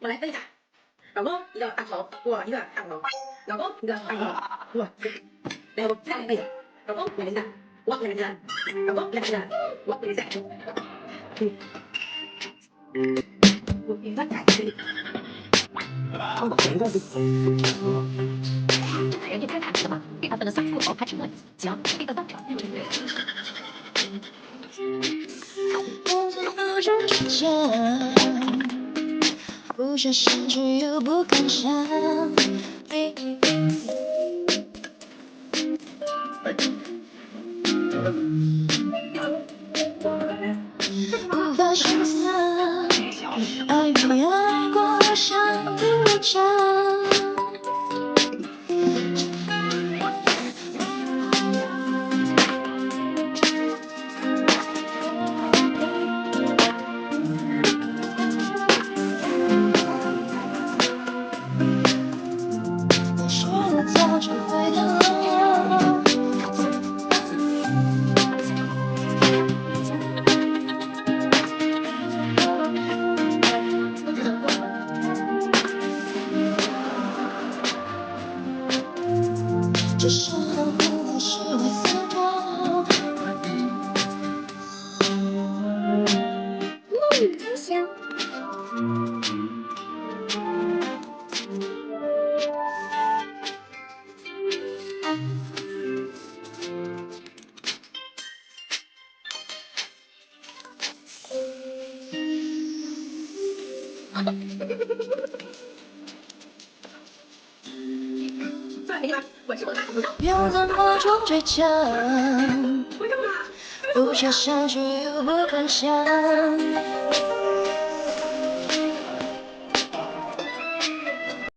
我来分一下。老公一个大头，我一个大头。老公一个大头，我没有再背。老公两个鸡蛋，我两个鸡蛋。老公两个鸡蛋，我两个鸡蛋。我一个蛋鸡。人家开盘的嘛，给他分了3个口，还成了行，一个3条。不是失去又不敢想，无法选择，爱比爱过想不着。只是后悔是会思考。香。要怎么做倔强？不想失去又不敢想。